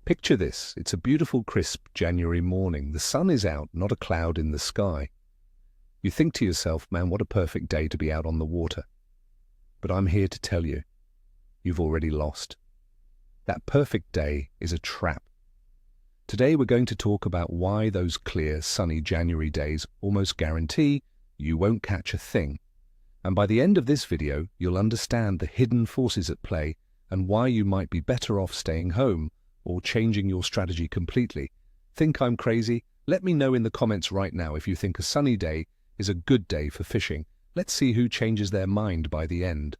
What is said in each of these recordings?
Picture this, it's a beautiful crisp January morning. The sun is out, not a cloud in the sky. You think to yourself, man, what a perfect day to be out on the water. But I'm here to tell you, you've already lost. That perfect day is a trap. Today we're going to talk about why those clear, sunny January days almost guarantee you won't catch a thing. And by the end of this video, you'll understand the hidden forces at play and why you might be better off staying home or changing your strategy completely. Think I'm crazy? Let me know in the comments right now if you think a sunny day is a good day for fishing. Let's see who changes their mind by the end.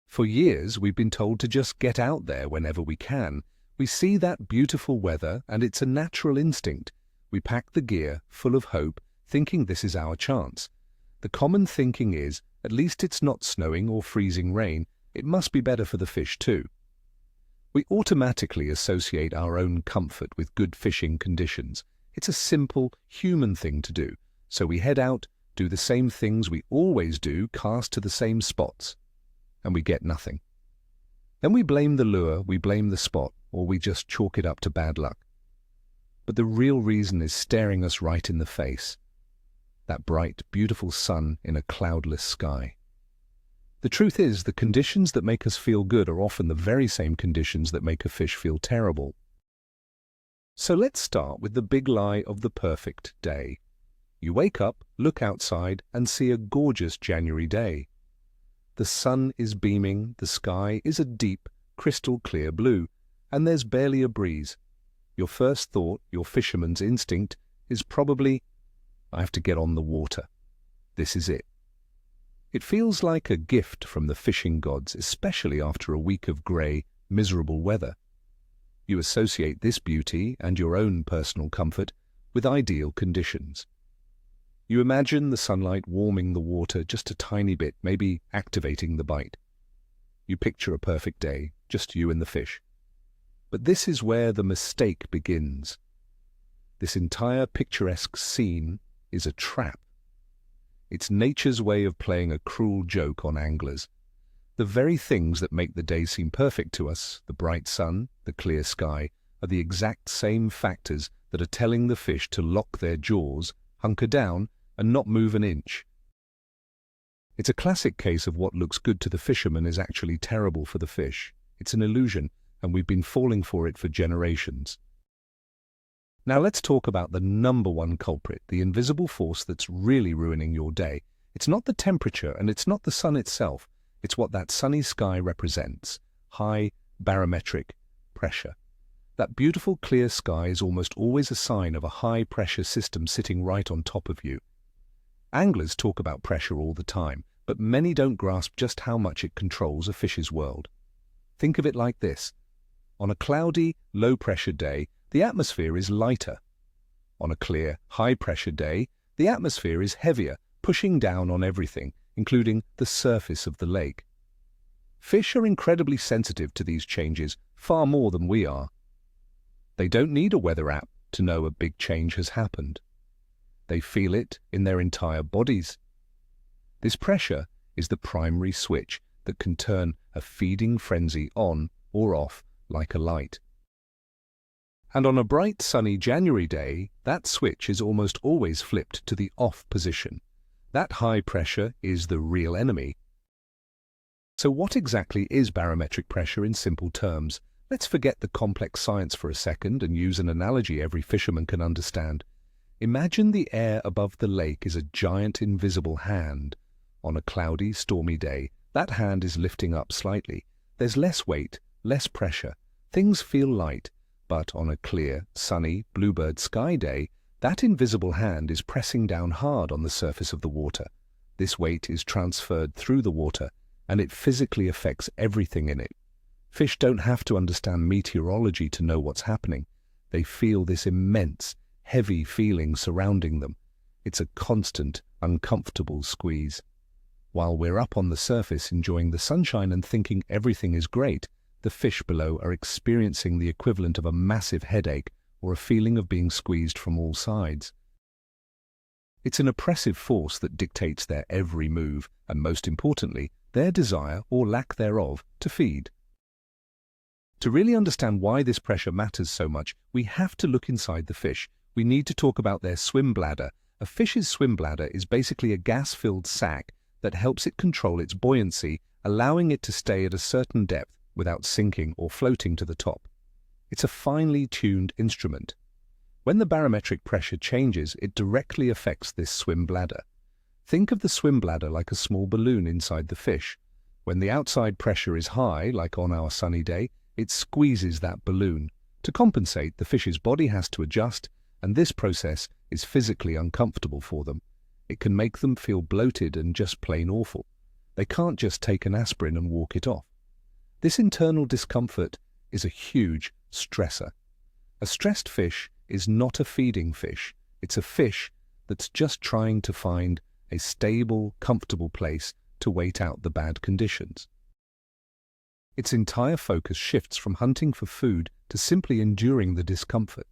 For years, we've been told to just get out there whenever we can. We see that beautiful weather and it's a natural instinct. We pack the gear, full of hope, thinking this is our chance. The common thinking is, at least it's not snowing or freezing rain, it must be better for the fish too. We automatically associate our own comfort with good fishing conditions. It's a simple, human thing to do. So we head out, do the same things we always do, cast to the same spots, and we get nothing. Then we blame the lure, we blame the spot, or we just chalk it up to bad luck. But the real reason is staring us right in the face. That bright, beautiful sun in a cloudless sky. The truth is, the conditions that make us feel good are often the very same conditions that make a fish feel terrible. So let's start with the big lie of the perfect day. You wake up, look outside, and see a gorgeous January day. The sun is beaming, the sky is a deep, crystal clear blue, and there's barely a breeze. Your first thought, your fisherman's instinct, is probably, I have to get on the water. This is it. It feels like a gift from the fishing gods, especially after a week of grey, miserable weather. You associate this beauty and your own personal comfort with ideal conditions. You imagine the sunlight warming the water just a tiny bit, maybe activating the bite. You picture a perfect day, just you and the fish. But this is where the mistake begins. This entire picturesque scene is a trap. It's nature's way of playing a cruel joke on anglers. The very things that make the day seem perfect to us, the bright sun, the clear sky, are the exact same factors that are telling the fish to lock their jaws, hunker down, and not move an inch. It's a classic case of what looks good to the fisherman is actually terrible for the fish. It's an illusion, and we've been falling for it for generations. Now let's talk about the number one culprit, the invisible force that's really ruining your day. It's not the temperature and it's not the sun itself. It's what that sunny sky represents. High barometric pressure. That beautiful clear sky is almost always a sign of a high pressure system sitting right on top of you. Anglers talk about pressure all the time, but many don't grasp just how much it controls a fish's world. Think of it like this. On a cloudy, low-pressure day, the atmosphere is lighter. On a clear, high-pressure day, the atmosphere is heavier, pushing down on everything, including the surface of the lake. Fish are incredibly sensitive to these changes, far more than we are. They don't need a weather app to know a big change has happened. They feel it in their entire bodies. This pressure is the primary switch that can turn a feeding frenzy on or off like a light. And on a bright, sunny January day, that switch is almost always flipped to the off position. That high pressure is the real enemy. So what exactly is barometric pressure in simple terms? Let's forget the complex science for a second and use an analogy every fisherman can understand. Imagine the air above the lake is a giant invisible hand. On a cloudy, stormy day, that hand is lifting up slightly. There's less weight, less pressure. Things feel light. But on a clear, sunny, bluebird sky day, that invisible hand is pressing down hard on the surface of the water. This weight is transferred through the water, and it physically affects everything in it. Fish don't have to understand meteorology to know what's happening. They feel this immense, heavy feeling surrounding them. It's a constant, uncomfortable squeeze. While we're up on the surface enjoying the sunshine and thinking everything is great, the fish below are experiencing the equivalent of a massive headache or a feeling of being squeezed from all sides. It's an oppressive force that dictates their every move and, most importantly, their desire or lack thereof to feed. To really understand why this pressure matters so much, we have to look inside the fish. We need to talk about their swim bladder. A fish's swim bladder is basically a gas-filled sac that helps it control its buoyancy, allowing it to stay at a certain depth without sinking or floating to the top. It's a finely tuned instrument. When the barometric pressure changes, it directly affects this swim bladder. Think of the swim bladder like a small balloon inside the fish. When the outside pressure is high, like on our sunny day, it squeezes that balloon. To compensate, the fish's body has to adjust, and this process is physically uncomfortable for them. It can make them feel bloated and just plain awful. They can't just take an aspirin and walk it off. This internal discomfort is a huge stressor. A stressed fish is not a feeding fish. It's a fish that's just trying to find a stable, comfortable place to wait out the bad conditions. Its entire focus shifts from hunting for food to simply enduring the discomfort.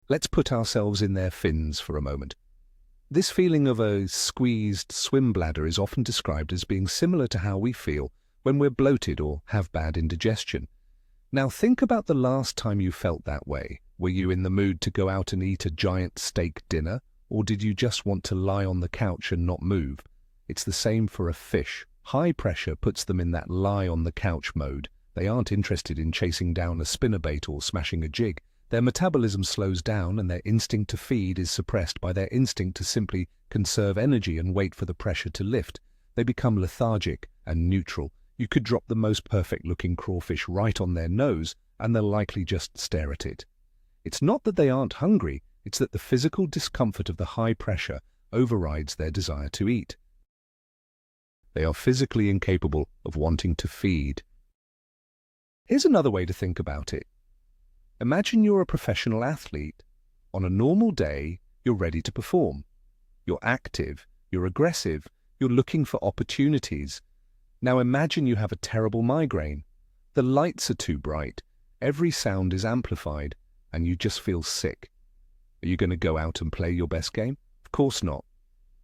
Let's put ourselves in their fins for a moment. This feeling of a squeezed swim bladder is often described as being similar to how we feel when we're bloated or have bad indigestion. Now think about the last time you felt that way. Were you in the mood to go out and eat a giant steak dinner, or did you just want to lie on the couch and not move? It's the same for a fish. High pressure puts them in that lie-on-the-couch mode. They aren't interested in chasing down a spinnerbait or smashing a jig. Their metabolism slows down and their instinct to feed is suppressed by their instinct to simply conserve energy and wait for the pressure to lift. They become lethargic and neutral. You could drop the most perfect-looking crawfish right on their nose and they'll likely just stare at it. It's not that they aren't hungry, it's that the physical discomfort of the high pressure overrides their desire to eat. They are physically incapable of wanting to feed. Here's another way to think about it. Imagine you're a professional athlete. On a normal day, you're ready to perform. You're active, you're aggressive, you're looking for opportunities. Now imagine you have a terrible migraine. The lights are too bright, every sound is amplified, and you just feel sick. Are you going to go out and play your best game? Of course not.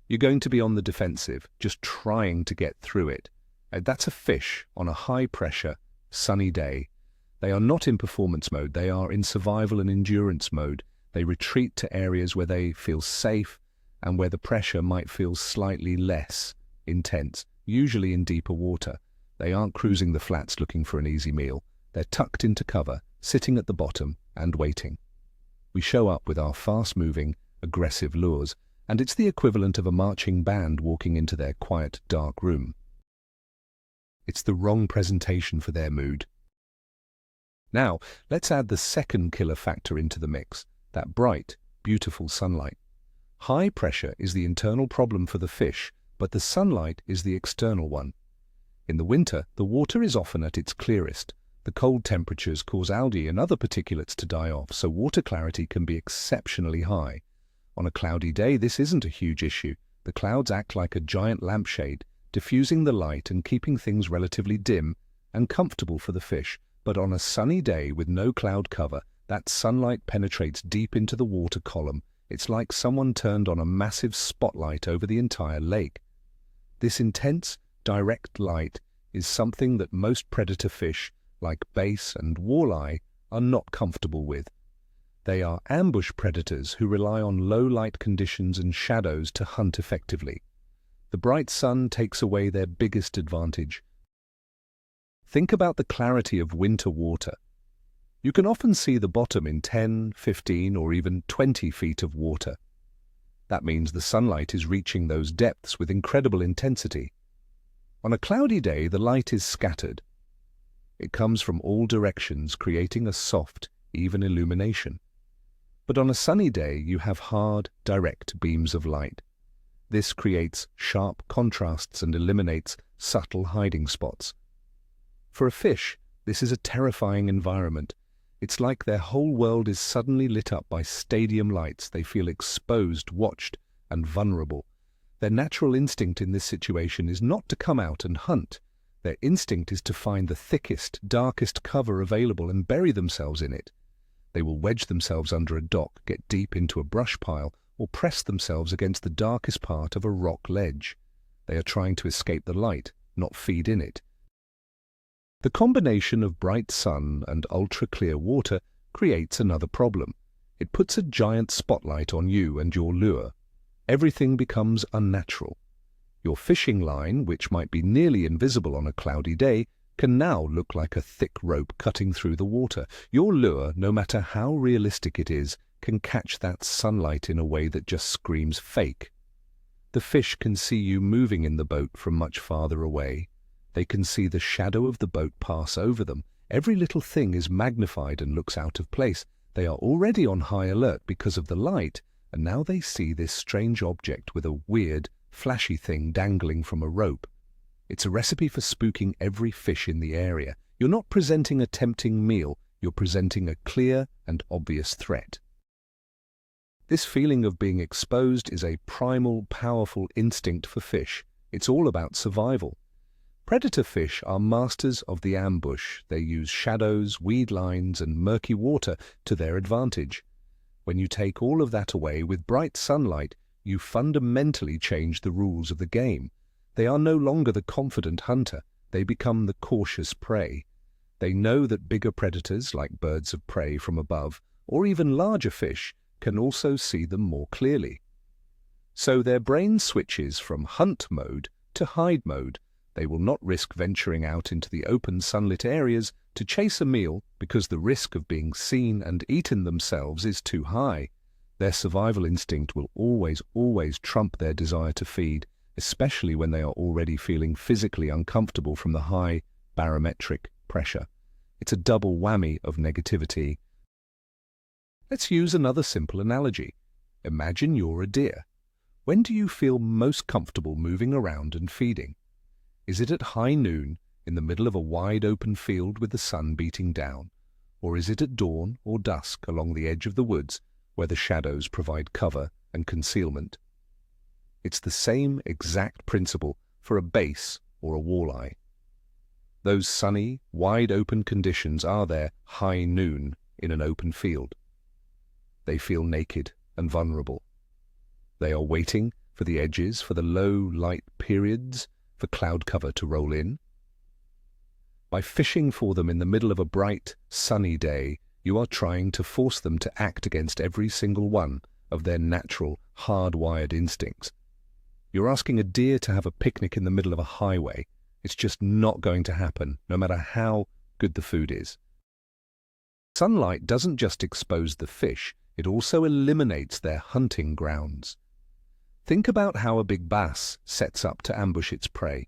You're going to be on the defensive, just trying to get through it. That's a fish on a high-pressure, sunny day. They are not in performance mode, they are in survival and endurance mode. They retreat to areas where they feel safe and where the pressure might feel slightly less intense, usually in deeper water. They aren't cruising the flats looking for an easy meal. They're tucked into cover, sitting at the bottom and waiting. We show up with our fast-moving, aggressive lures, and it's the equivalent of a marching band walking into their quiet, dark room. It's the wrong presentation for their mood. Now, let's add the second killer factor into the mix, that bright, beautiful sunlight. High pressure is the internal problem for the fish, but the sunlight is the external one. In the winter, the water is often at its clearest. The cold temperatures cause algae and other particulates to die off, so water clarity can be exceptionally high. On a cloudy day, this isn't a huge issue. The clouds act like a giant lampshade, diffusing the light and keeping things relatively dim and comfortable for the fish. But on a sunny day with no cloud cover, that sunlight penetrates deep into the water column. It's like someone turned on a massive spotlight over the entire lake. This intense, direct light is something that most predator fish, like bass and walleye, are not comfortable with. They are ambush predators who rely on low light conditions and shadows to hunt effectively. The bright sun takes away their biggest advantage. Think about the clarity of winter water. You can often see the bottom in 10, 15, or even 20 feet of water. That means the sunlight is reaching those depths with incredible intensity. On a cloudy day, the light is scattered. It comes from all directions, creating a soft, even illumination. But on a sunny day, you have hard, direct beams of light. This creates sharp contrasts and eliminates subtle hiding spots. For a fish, this is a terrifying environment. It's like their whole world is suddenly lit up by stadium lights. They feel exposed, watched, and vulnerable. Their natural instinct in this situation is not to come out and hunt. Their instinct is to find the thickest, darkest cover available and bury themselves in it. They will wedge themselves under a dock, get deep into a brush pile, or press themselves against the darkest part of a rock ledge. They are trying to escape the light, not feed in it. The combination of bright sun and ultra-clear water creates another problem. It puts a giant spotlight on you and your lure. Everything becomes unnatural. Your fishing line, which might be nearly invisible on a cloudy day, can now look like a thick rope cutting through the water. Your lure, no matter how realistic it is, can catch that sunlight in a way that just screams fake. The fish can see you moving in the boat from much farther away. They can see the shadow of the boat pass over them. Every little thing is magnified and looks out of place. They are already on high alert because of the light, and now they see this strange object with a weird, flashy thing dangling from a rope. It's a recipe for spooking every fish in the area. You're not presenting a tempting meal, you're presenting a clear and obvious threat. This feeling of being exposed is a primal, powerful instinct for fish. It's all about survival. Predator fish are masters of the ambush. They use shadows, weed lines, and murky water to their advantage. When you take all of that away with bright sunlight, you fundamentally change the rules of the game. They are no longer the confident hunter. They become the cautious prey. They know that bigger predators, like birds of prey from above, or even larger fish, can also see them more clearly. So their brain switches from hunt mode to hide mode. They will not risk venturing out into the open sunlit areas to chase a meal because the risk of being seen and eaten themselves is too high. Their survival instinct will always trump their desire to feed, especially when they are already feeling physically uncomfortable from the high barometric pressure. It's a double whammy of negativity. Let's use another simple analogy. Imagine you're a deer. When do you feel most comfortable moving around and feeding? Is it at high noon, in the middle of a wide open field with the sun beating down? Or is it at dawn or dusk along the edge of the woods where the shadows provide cover and concealment? It's the same exact principle for a bass or a walleye. Those sunny, wide open conditions are their high noon in an open field. They feel naked and vulnerable. They are waiting for the edges, for the low light periods, for cloud cover to roll in. By fishing for them in the middle of a bright, sunny day, you are trying to force them to act against every single one of their natural, hardwired instincts. You're asking a deer to have a picnic in the middle of a highway. It's just not going to happen, no matter how good the food is. Sunlight doesn't just expose the fish, it also eliminates their hunting grounds. Think about how a big bass sets up to ambush its prey.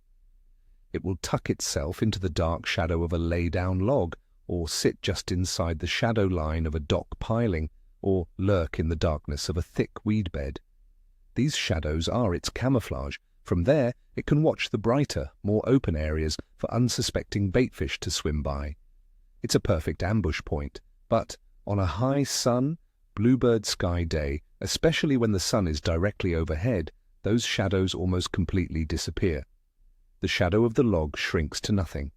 It will tuck itself into the dark shadow of a lay-down log, or sit just inside the shadow line of a dock piling, or lurk in the darkness of a thick weed bed. These shadows are its camouflage. From there, it can watch the brighter, more open areas for unsuspecting baitfish to swim by. It's a perfect ambush point, but on a high sun, bluebird sky day, especially when the sun is directly overhead, those shadows almost completely disappear. The shadow of the log shrinks to nothing.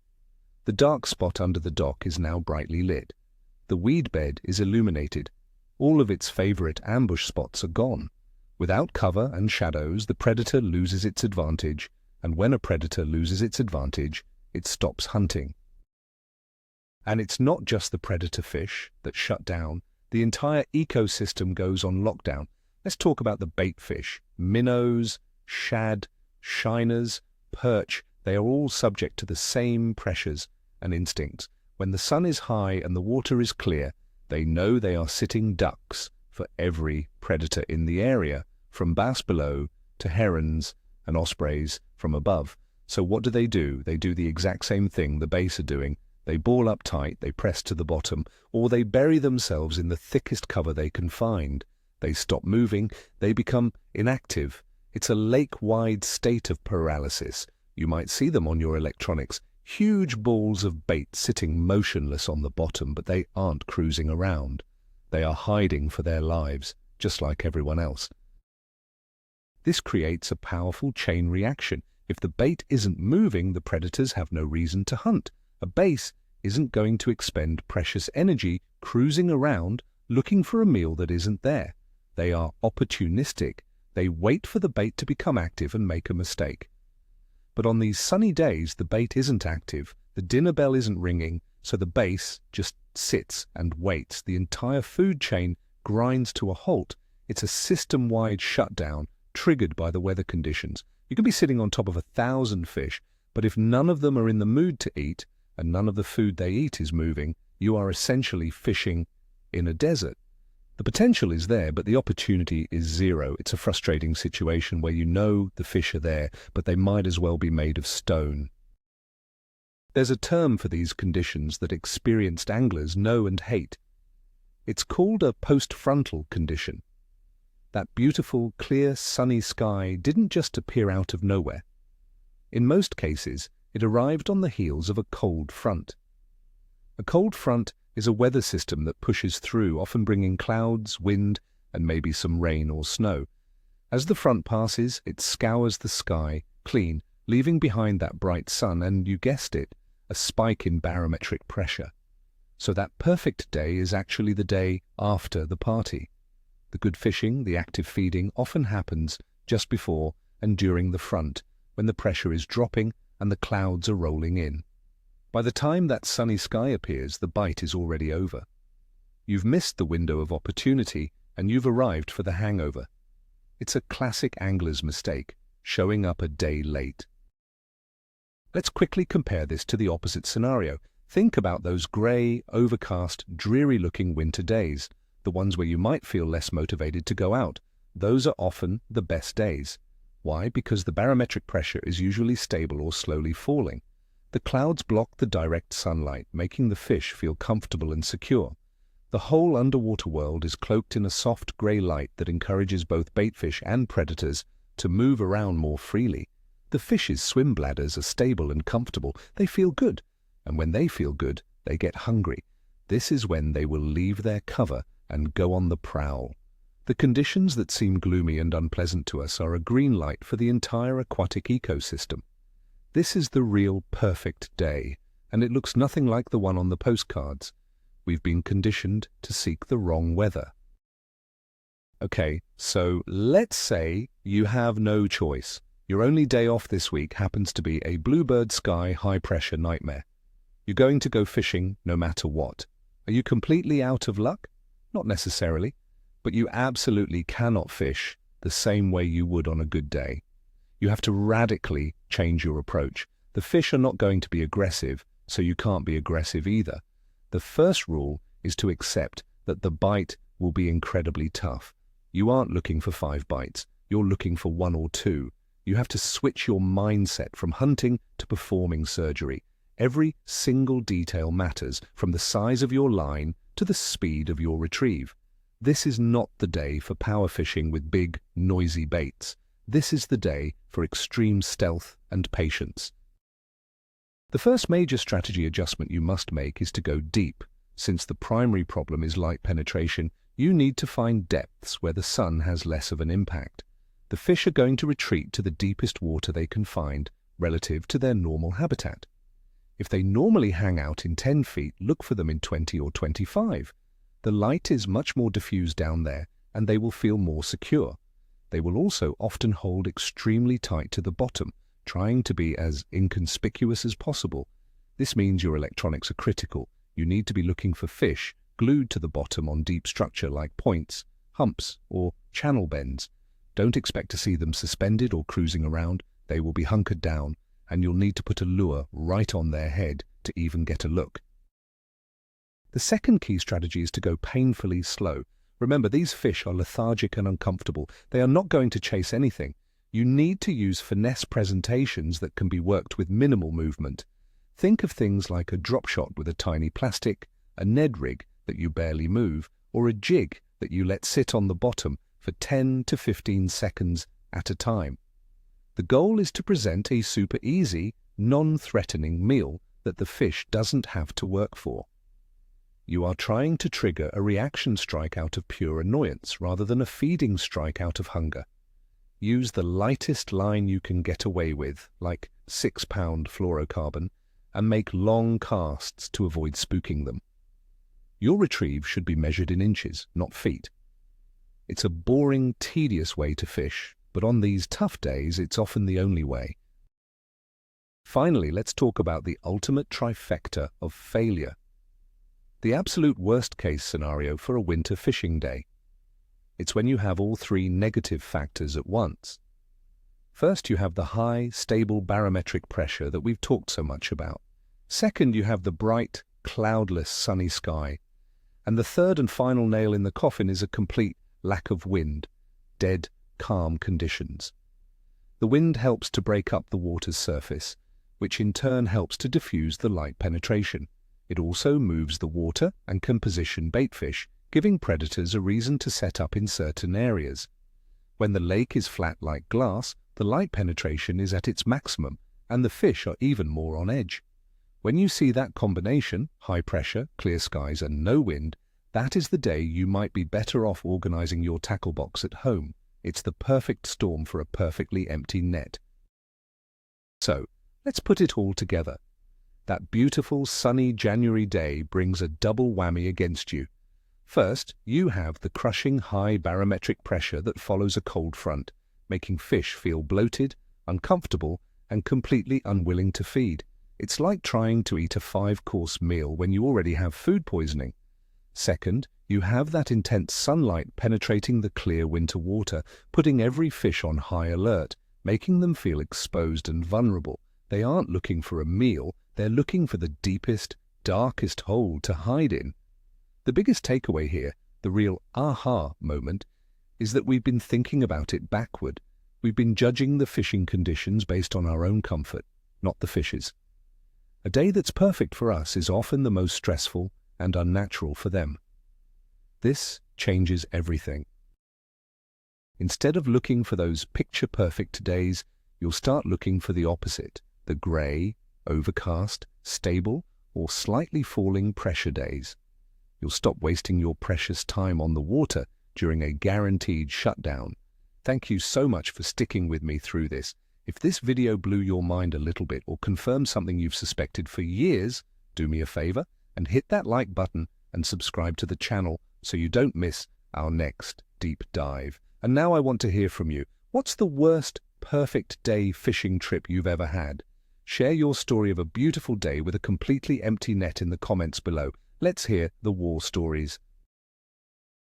The dark spot under the dock is now brightly lit. The weed bed is illuminated. All of its favorite ambush spots are gone. Without cover and shadows, the predator loses its advantage, and when a predator loses its advantage, it stops hunting. And it's not just the predator fish that shut down. The entire ecosystem goes on lockdown. Let's talk about the bait fish. Minnows, shad, shiners, perch, they are all subject to the same pressures and instincts. When the sun is high and the water is clear, they know they are sitting ducks for every predator in the area, from bass below to herons and ospreys from above. So what do? They do the exact same thing the bass are doing. They ball up tight, they press to the bottom, or they bury themselves in the thickest cover they can find. They stop moving, they become inactive. It's a lake-wide state of paralysis. You might see them on your electronics, huge balls of bait sitting motionless on the bottom, but they aren't cruising around. They are hiding for their lives, just like everyone else. This creates a powerful chain reaction. If the bait isn't moving, the predators have no reason to hunt. A bass isn't going to expend precious energy cruising around looking for a meal that isn't there. They are opportunistic. They wait for the bait to become active and make a mistake. But on these sunny days, the bait isn't active. The The dinner bell isn't ringing, so the base just sits and waits. The entire food chain grinds to a halt. It's a system-wide shutdown triggered by the weather conditions. You can be sitting on top of 1,000 fish, but if none of them are in the mood to eat and none of the food they eat is moving, you are essentially fishing in a desert. The potential is there, but the opportunity is zero. It's a frustrating situation where you know the fish are there, but they might as well be made of stone. There's a term for these conditions that experienced anglers know and hate. It's called a post-frontal condition. That beautiful, clear, sunny sky didn't just appear out of nowhere. In most cases, it arrived on the heels of a cold front. A cold front is a weather system that pushes through, often bringing clouds, wind, and maybe some rain or snow. As the front passes, it scours the sky clean, leaving behind that bright sun and, you guessed it, a spike in barometric pressure. So that perfect day is actually the day after the party. The good fishing, the active feeding, often happens just before and during the front, when the pressure is dropping and the clouds are rolling in. By the time that sunny sky appears, the bite is already over. You've missed the window of opportunity and you've arrived for the hangover. It's a classic angler's mistake, showing up a day late. Let's quickly compare this to the opposite scenario. Think about those grey, overcast, dreary-looking winter days, the ones where you might feel less motivated to go out. Those are often the best days. Why? Because the barometric pressure is usually stable or slowly falling. The clouds block the direct sunlight, making the fish feel comfortable and secure. The whole underwater world is cloaked in a soft grey light that encourages both baitfish and predators to move around more freely. The fish's swim bladders are stable and comfortable. They feel good. And when they feel good, they get hungry. This is when they will leave their cover and go on the prowl. The conditions that seem gloomy and unpleasant to us are a green light for the entire aquatic ecosystem. This is the real perfect day, and it looks nothing like the one on the postcards. We've been conditioned to seek the wrong weather. Okay, so let's say you have no choice. Your only day off this week happens to be a bluebird sky high-pressure nightmare. You're going to go fishing no matter what. Are you completely out of luck? Not necessarily, but you absolutely cannot fish the same way you would on a good day. You have to radically change your approach. The fish are not going to be aggressive, so you can't be aggressive either. The first rule is to accept that the bite will be incredibly tough. You aren't looking for 5 bites, you're looking for 1 or 2. You have to switch your mindset from hunting to performing surgery. Every single detail matters, from the size of your line to the speed of your retrieve. This is not the day for power fishing with big, noisy baits. This is the day for extreme stealth and patience. The first major strategy adjustment you must make is to go deep. Since the primary problem is light penetration, you need to find depths where the sun has less of an impact. The fish are going to retreat to the deepest water they can find relative to their normal habitat. If they normally hang out in 10 feet, look for them in 20 or 25. The light is much more diffused down there, and they will feel more secure. They will also often hold extremely tight to the bottom, trying to be as inconspicuous as possible. This means your electronics are critical. You need to be looking for fish glued to the bottom on deep structure like points, humps, or channel bends. Don't expect to see them suspended or cruising around. They will be hunkered down, and you'll need to put a lure right on their head to even get a look. The second key strategy is to go painfully slow. Remember, these fish are lethargic and uncomfortable. They are not going to chase anything. You need to use finesse presentations that can be worked with minimal movement. Think of things like a drop shot with a tiny plastic, a Ned rig that you barely move, or a jig that you let sit on the bottom for 10 to 15 seconds at a time. The goal is to present a super easy, non-threatening meal that the fish doesn't have to work for. You are trying to trigger a reaction strike out of pure annoyance rather than a feeding strike out of hunger. Use the lightest line you can get away with, like 6-pound fluorocarbon, and make long casts to avoid spooking them. Your retrieve should be measured in inches, not feet. It's a boring, tedious way to fish, but on these tough days it's often the only way. Finally, let's talk about the ultimate trifecta of failure. The absolute worst-case scenario for a winter fishing day. It's when you have all three negative factors at once. First, you have the high, stable barometric pressure that we've talked so much about. Second, you have the bright, cloudless, sunny sky. And the third and final nail in the coffin is a complete lack of wind, dead, calm conditions. The wind helps to break up the water's surface, which in turn helps to diffuse the light penetration. It also moves the water and can position baitfish, giving predators a reason to set up in certain areas. When the lake is flat like glass, the light penetration is at its maximum, and the fish are even more on edge. When you see that combination, high pressure, clear skies and no wind, that is the day you might be better off organizing your tackle box at home. It's the perfect storm for a perfectly empty net. So, let's put it all together. That beautiful sunny January day brings a double whammy against you. First, you have the crushing high barometric pressure that follows a cold front, making fish feel bloated, uncomfortable, and completely unwilling to feed. It's like trying to eat a 5-course meal when you already have food poisoning. Second, you have that intense sunlight penetrating the clear winter water, putting every fish on high alert, making them feel exposed and vulnerable. They aren't looking for a meal, they're looking for the deepest, darkest hole to hide in. The biggest takeaway here, the real aha moment, is that we've been thinking about it backward. We've been judging the fishing conditions based on our own comfort, not the fish's. A day that's perfect for us is often the most stressful and unnatural for them. This changes everything. Instead of looking for those picture-perfect days, you'll start looking for the opposite, the grey, overcast, stable, or slightly falling pressure days. You'll stop wasting your precious time on the water during a guaranteed shutdown. Thank you so much for sticking with me through this. If this video blew your mind a little bit or confirmed something you've suspected for years, do me a favor and hit that like button and subscribe to the channel so you don't miss our next deep dive. And now I want to hear from you. What's the worst perfect day fishing trip you've ever had? Share your story of a beautiful day with a completely empty net in the comments below. Let's hear the war stories.